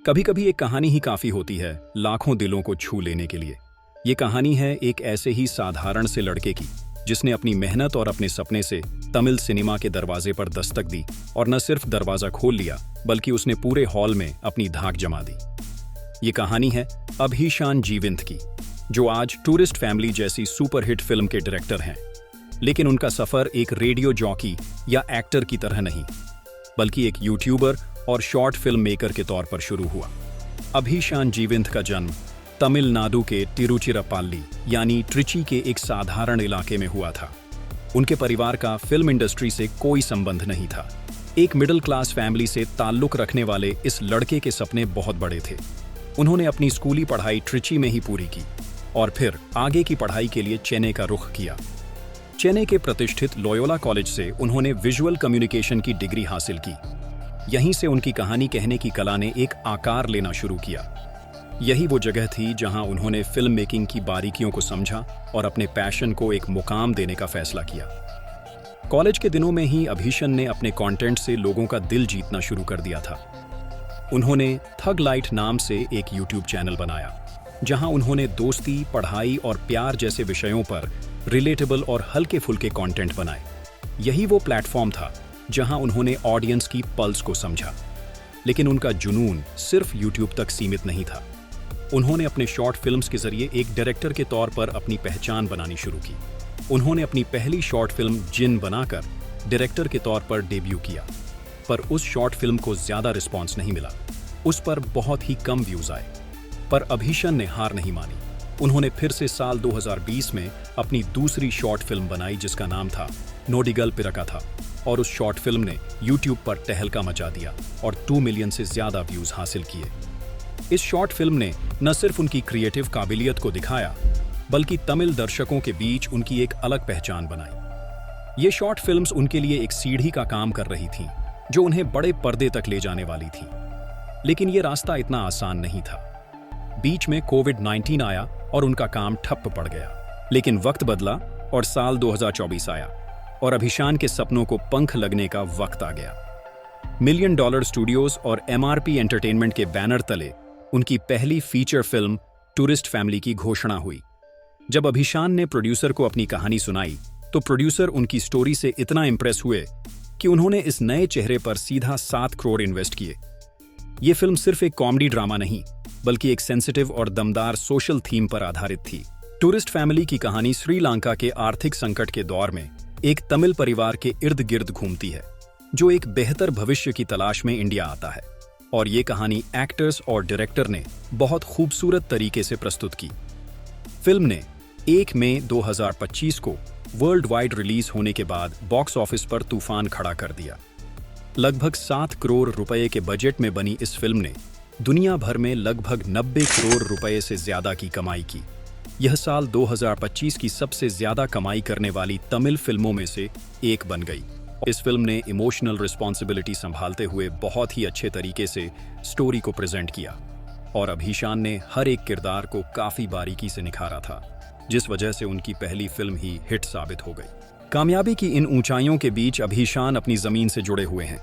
कभी कभी एक कहानी ही काफी होती है लाखों दिलों को छू लेने के लिए। ये कहानी है एक ऐसे ही साधारण से लड़के की जिसने अपनी मेहनत और अपने सपने से तमिल सिनेमा के दरवाजे पर दस्तक दी और न सिर्फ दरवाजा खोल लिया बल्कि उसने पूरे हॉल में अपनी धाक जमा दी। ये कहानी है अभीशान जीविंत की, जो आज टूरिस्ट फैमिली जैसी सुपरहिट फिल्म के डायरेक्टर हैं। लेकिन उनका सफर एक रेडियो जॉकी या एक्टर की तरह नहीं, बल्कि एक यूट्यूबर और शॉर्ट फिल्म मेकर के तौर पर शुरू हुआ। अभीशान जीविंत का जन्म तमिलनाडु के तिरुचिरापल्ली यानी ट्रिची के एक साधारण इलाके में हुआ था। उनके परिवार का फिल्म इंडस्ट्री से कोई संबंध नहीं था। एक मिडिल क्लास फैमिली से ताल्लुक रखने वाले इस लड़के के सपने बहुत बड़े थे। उन्होंने अपनी स्कूली पढ़ाई ट्रिची में ही पूरी की और फिर आगे की पढ़ाई के लिए चेन्नई का रुख किया। चेन्नई के प्रतिष्ठित लोयोला कॉलेज से उन्होंने विजुअल कम्युनिकेशन की डिग्री हासिल की। यहीं से उनकी कहानी कहने की कला ने एक आकार लेना शुरू किया। यही वो जगह थी जहां उन्होंने फिल्म मेकिंग की बारीकियों को समझा और अपने पैशन को एक मुकाम देने का फैसला किया। कॉलेज के दिनों में ही अभीशन ने अपने कंटेंट से लोगों का दिल जीतना शुरू कर दिया था। उन्होंने थग लाइट नाम से एक यूट्यूब चैनल बनाया, जहां उन्होंने दोस्ती, पढ़ाई और प्यार जैसे विषयों पर रिलेटेबल और हल्के फुल्के कंटेंट बनाए। यही वो प्लेटफॉर्म था जहां उन्होंने ऑडियंस की पल्स को समझा। लेकिन उनका जुनून सिर्फ यूट्यूब तक सीमित नहीं था। उन्होंने अपने शॉर्ट फिल्म्स के जरिए एक डायरेक्टर के तौर पर अपनी पहचान बनानी शुरू की। उन्होंने अपनी पहली शॉर्ट फिल्म जिन बनाकर डायरेक्टर के तौर पर डेब्यू किया, पर उस शॉर्ट फिल्म को ज्यादा रिस्पॉन्स नहीं मिला। उस पर बहुत ही कम व्यूज आए। पर अभीशन ने हार नहीं मानी। उन्होंने फिर से साल 2020 में अपनी दूसरी शॉर्ट फिल्म बनाई जिसका नाम था नोडिगल पिरका था, और उस शॉर्ट फिल्म ने यूट्यूब पर तहलका मचा दिया और 2 मिलियन से ज्यादा व्यूज हासिल किए। इस शॉर्ट फिल्म ने न सिर्फ उनकी क्रिएटिव काबिलियत को दिखाया, बल्कि तमिल दर्शकों के बीच उनकी एक अलग पहचान बनाई। ये शॉर्ट फिल्म्स उनके लिए एक सीढ़ी का काम कर रही थीं, जो उन्हें बड़े पर्दे तक ले जाने वाली थी। लेकिन ये रास्ता इतना आसान नहीं था। बीच में कोविड-19 आया और उनका काम ठप्प पड़ गया। लेकिन वक्त बदला और साल 2024 आया और अभीशान के सपनों को पंख लगने का वक्त आ गया। $1 मिलियन स्टूडियोज और MRP एंटरटेनमेंट के बैनर तले उनकी पहली फीचर फिल्म टूरिस्ट फैमिली की घोषणा हुई। जब अभीशान ने प्रोड्यूसर को अपनी कहानी सुनाई, तो प्रोड्यूसर उनकी स्टोरी से इतना इंप्रेस हुए कि उन्होंने इस नए चेहरे पर सीधा 7 करोड़ इन्वेस्ट किए। ये फिल्म सिर्फ एक कॉमेडी ड्रामा नहीं, बल्कि एक सेंसिटिव और दमदार सोशल थीम पर आधारित थी। टूरिस्ट फैमिली की कहानी श्रीलंका के आर्थिक संकट के दौर में एक तमिल परिवार के इर्द गिर्द घूमती है, जो एक बेहतर भविष्य की तलाश में इंडिया आता है। और ये कहानी एक्टर्स और डायरेक्टर ने बहुत खूबसूरत तरीके से प्रस्तुत की। फिल्म ने 1 मई 2025 को वर्ल्ड वाइड रिलीज होने के बाद बॉक्स ऑफिस पर तूफान खड़ा कर दिया। लगभग 7 करोड़ रुपए के बजट में बनी इस फिल्म ने दुनिया भर में लगभग 90 करोड़ रुपए से ज्यादा की कमाई की। यह साल 2025 की सबसे ज्यादा कमाई करने वाली तमिल फिल्मों में से एक बन गई। इस फिल्म ने इमोशनल रिस्पॉन्सिबिलिटी संभालते हुए बहुत ही अच्छे तरीके से स्टोरी को प्रेजेंट किया और अभीशान ने हर एक किरदार को काफी बारीकी से निखारा था, जिस वजह से उनकी पहली फिल्म ही हिट साबित हो गई। कामयाबी की इन ऊंचाइयों के बीच अभीशान अपनी जमीन से जुड़े हुए हैं।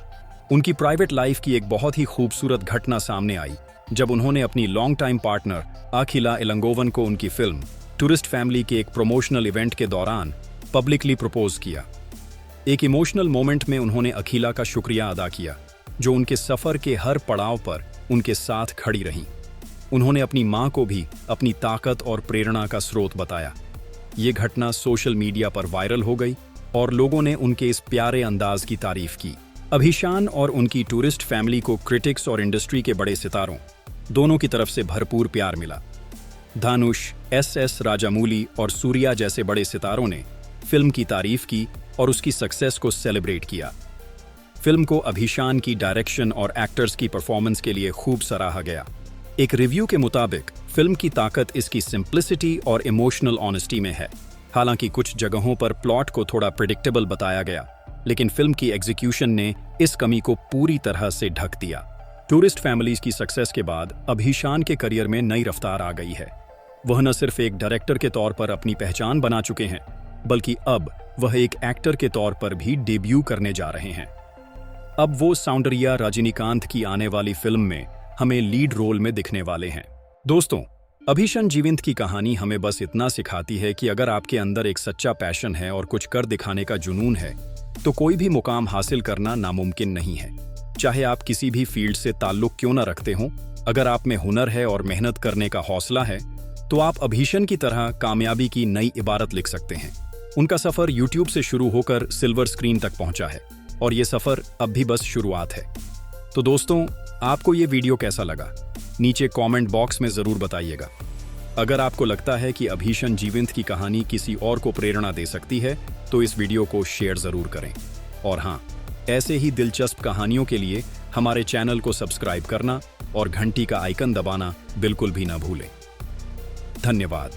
उनकी प्राइवेट लाइफ की एक बहुत ही खूबसूरत घटना सामने आई जब उन्होंने अपनी लॉन्ग टाइम पार्टनर अखिला इलंगोवन को उनकी फिल्म टूरिस्ट फैमिली के एक प्रमोशनल इवेंट के दौरान पब्लिकली प्रपोज किया। एक इमोशनल मोमेंट में उन्होंने अखिला का शुक्रिया अदा किया, जो उनके सफर के हर पड़ाव पर उनके साथ खड़ी रहीं। उन्होंने अपनी मां को भी अपनी ताकत और प्रेरणा का स्रोत बताया। ये घटना सोशल मीडिया पर वायरल हो गई और लोगों ने उनके इस प्यारे अंदाज की तारीफ की। अभीशान और उनकी टूरिस्ट फैमिली को क्रिटिक्स और इंडस्ट्री के बड़े सितारों दोनों की तरफ से भरपूर प्यार मिला। धानुष, SS राजामौली और सूर्या जैसे बड़े सितारों ने फिल्म की तारीफ की और उसकी सक्सेस को सेलिब्रेट किया। फिल्म को अभीशान की डायरेक्शन और एक्टर्स की परफॉर्मेंस के लिए खूब सराहा गया। एक रिव्यू के मुताबिक फिल्म की ताकत इसकी सिंप्लिसिटी और इमोशनल ऑनेस्टी में है। हालांकि कुछ जगहों पर प्लॉट को थोड़ा प्रेडिक्टेबल बताया गया, लेकिन फिल्म की एग्जीक्यूशन ने इस कमी को पूरी तरह से ढक दिया। टूरिस्ट फैमिलीज की सक्सेस के बाद अभीशान के करियर में नई रफ्तार आ गई है। वह न सिर्फ एक डायरेक्टर के तौर पर अपनी पहचान बना चुके हैं, बल्कि अब वह एक एक्टर के तौर पर भी डेब्यू करने जा रहे हैं। अब वो सौंदर्या रजनीकांत की आने वाली फिल्म में हमें लीड रोल में दिखने वाले हैं। दोस्तों, अभीशन जीविंत की कहानी हमें बस इतना सिखाती है कि अगर आपके अंदर एक सच्चा पैशन है और कुछ कर दिखाने का जुनून है, तो कोई भी मुकाम हासिल करना नामुमकिन नहीं है। चाहे आप किसी भी फील्ड से ताल्लुक क्यों न रखते हों, अगर आप में हुनर है और मेहनत करने का हौसला है, तो आप अभीशन की तरह कामयाबी की नई इबारत लिख सकते हैं। उनका सफर यूट्यूब से शुरू होकर सिल्वर स्क्रीन तक पहुंचा है और ये सफर अब भी बस शुरुआत है। तो दोस्तों, आपको ये वीडियो कैसा लगा? नीचे कमेंट बॉक्स में जरूर बताइएगा। अगर आपको लगता है कि अभीशन जीविंत की कहानी किसी और को प्रेरणा दे सकती है, तो इस वीडियो को शेयर जरूर करें। और हाँ, ऐसे ही दिलचस्प कहानियों के लिए हमारे चैनल को सब्सक्राइब करना और घंटी का आइकन दबाना बिल्कुल भी ना भूलें। धन्यवाद।